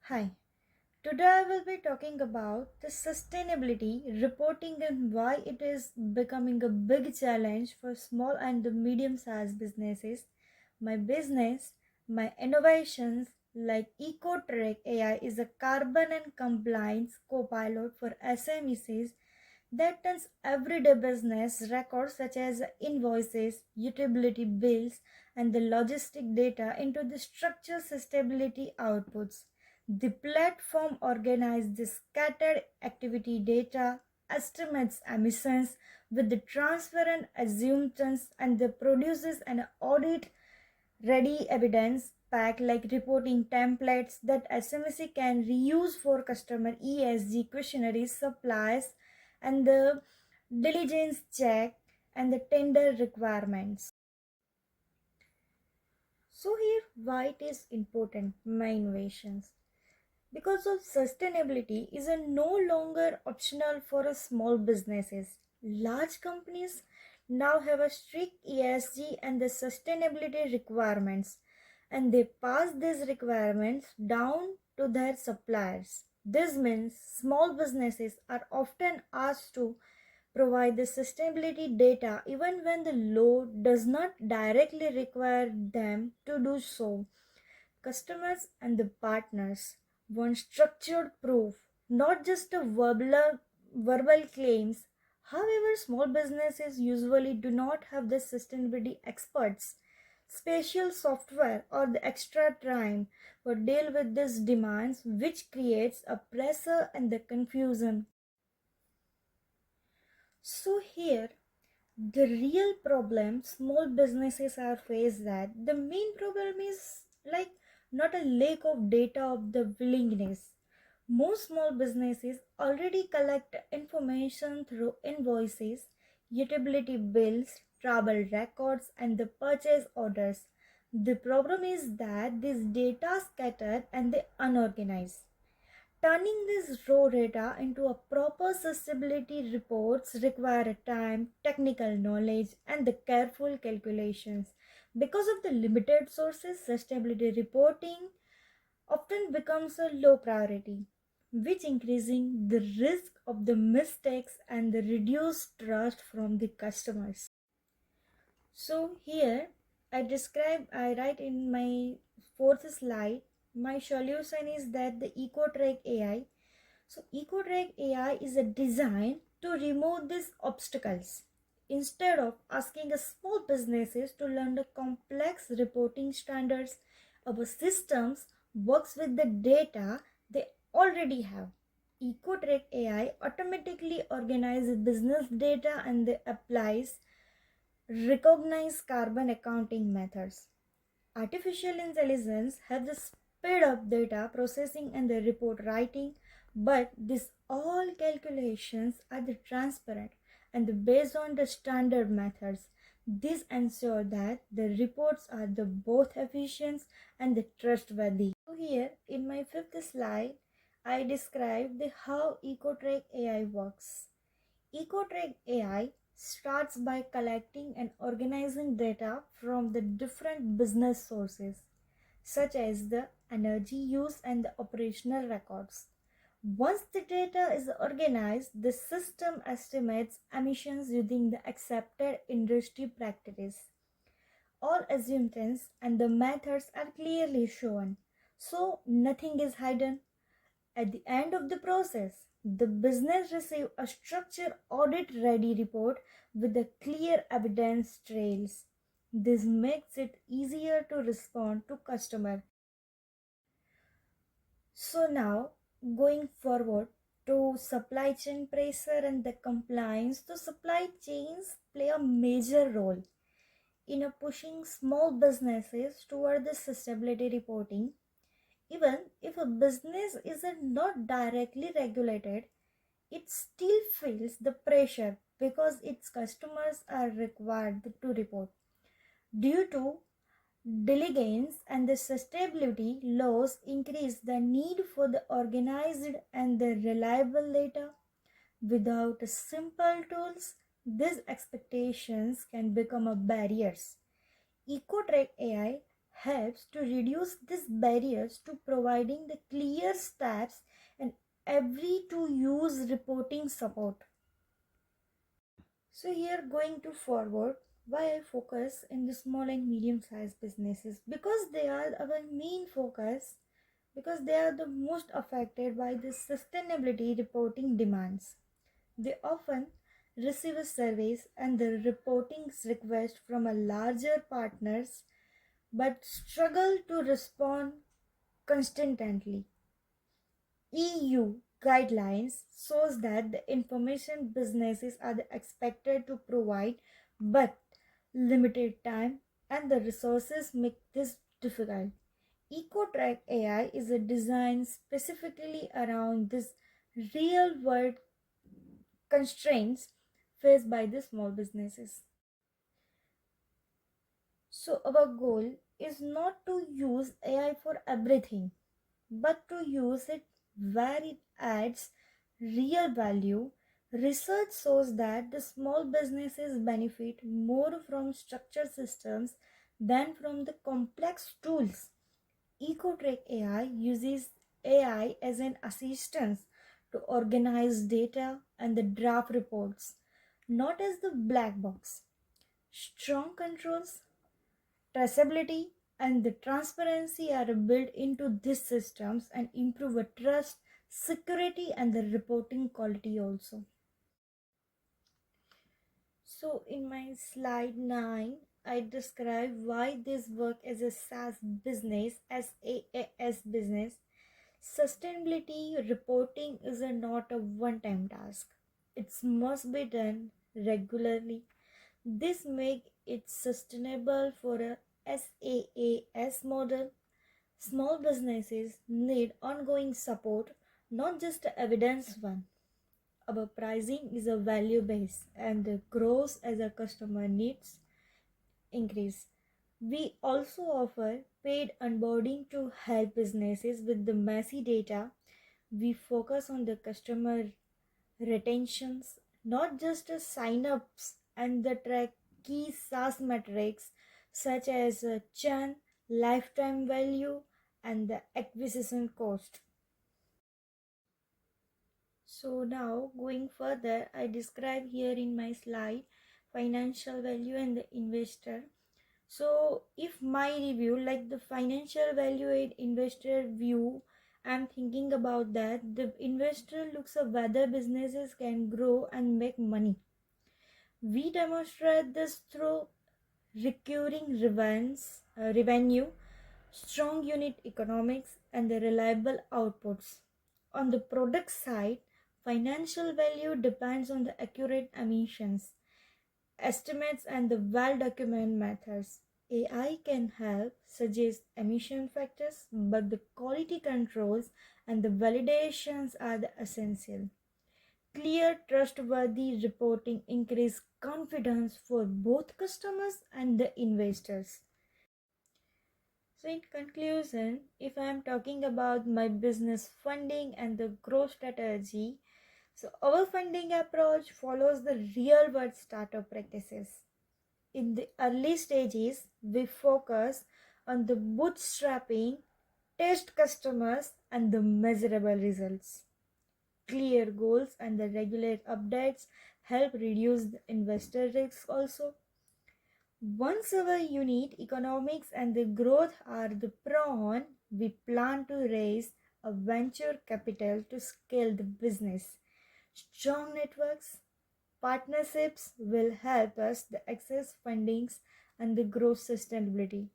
Hi, today I will be talking about the sustainability reporting and why it is becoming a big challenge for small and medium sized businesses. My business, my innovations like EcoTrack AI is a carbon and compliance co-pilot for SMEs that turns everyday business records such as invoices, utility bills, and the logistic data into the structured sustainability outputs. The platform organizes the scattered activity data, estimates emissions with the transparent assumptions, and the produces an audit ready evidence pack like reporting templates that SMSC can reuse for customer ESG questionnaires, supplies, and the diligence check and the tender requirements. So here why it is important, my innovations. Because of sustainability is a no longer optional for a small businesses. Large companies now have a strict ESG and the sustainability requirements, and they pass these requirements down to their suppliers. This means small businesses are often asked to provide the sustainability data even when the law does not directly require them to do so. Customers and the partners want structured proof, not just a verbal claims. However, small businesses usually do not have the sustainability experts, special software, or the extra time to deal with these demands, which creates a pressure and the confusion. So here the real problem small businesses are faced that the main problem is like not a lack of data of the willingness. Most small businesses already collect information through invoices, utility bills, travel records, and the purchase orders. The problem is that this data is scattered and they unorganized. Turning this raw data into a proper sustainability reports require time, technical knowledge, and the careful calculations. Because of the limited sources, sustainability reporting often becomes a low priority, which increasing the risk of the mistakes and the reduced trust from the customers. So here I write in my fourth slide, my solution is that the EcoTrack AI. So EcoTrack AI is a design to remove these obstacles. Instead of asking a small businesses to learn the complex reporting standards, our systems works with the data they already have. EcoTrack AI automatically organizes business data and they applies recognized carbon accounting methods. Artificial intelligence has the speed up data processing and the report writing, but these all calculations are the transparent and based on the standard methods. This ensure that the reports are the both efficient and the trustworthy. So here in my fifth slide, I describe the how EcoTrack AI works. EcoTrack AI starts by collecting and organizing data from the different business sources, such as the energy use and the operational records. Once the data is organized, the system estimates emissions using the accepted industry practices. All assumptions and the methods are clearly shown, so nothing is hidden. At the end of the process, the business receives a structured audit ready report with the clear evidence trails. This makes it easier to respond to customer. So now going forward to supply chain pressure and the compliance, the supply chains play a major role in pushing small businesses toward the sustainability reporting. Even if a business is not directly regulated, it still feels the pressure because its customers are required to report. Due to diligence and the sustainability laws increase the need for the organized and the reliable data. Without simple tools, these expectations can become a barriers. EcoTrack AI helps to reduce these barriers to providing the clear steps and every to use reporting support. So here going to forward, why I focus in the small and medium sized businesses, because they are our main focus, because they are the most affected by the sustainability reporting demands. They often receive surveys and the reporting's request from a larger partners but struggle to respond consistently. EU guidelines shows that the information businesses are expected to provide, but limited time and the resources make this difficult. EcoTrack AI is a design specifically around this real world constraints faced by the small businesses. So our goal is not to use AI for everything, but to use it where it adds real value. Research shows that the small businesses benefit more from structured systems than from the complex tools. EcoTrack AI uses AI as an assistant to organize data and the draft reports, not as the black box. Strong controls, traceability, and the transparency are built into these systems and improve a trust, security, and the reporting quality also. So, in my slide 9, I describe why this work as a SaaS business, SaaS business. Sustainability reporting is not a one time task, it must be done regularly. This makes it sustainable for a SaaS model. Small businesses need ongoing support, not just evidence one. Our pricing is a value base and grows as a customer needs increase. We also offer paid onboarding to help businesses with the messy data. We focus on the customer retentions, not just the sign-ups, and the track key SaaS metrics such as churn, lifetime value, and the acquisition cost. So now going further, I describe here in my slide financial value and the investor. So if my review, like the financial value and investor view, I'm thinking about that the investor looks at whether businesses can grow and make money. We demonstrate this through recurring revenue, strong unit economics, and the reliable outputs. On the product side, financial value depends on the accurate emissions estimates and the well documented methods. AI can help suggest emission factors, but the quality controls and the validations are the essential. Clear, trustworthy reporting increase confidence for both customers and the investors. So, in conclusion, if I am talking about my business funding and the growth strategy, so our funding approach follows the real world startup practices. In the early stages, we focus on the bootstrapping, test customers, and the measurable results. Clear goals and the regular updates help reduce the investor risk also. Once our unit economics and the growth are the proven, we plan to raise a venture capital to scale the business. Strong networks, partnerships will help us to access fundings and the growth sustainability.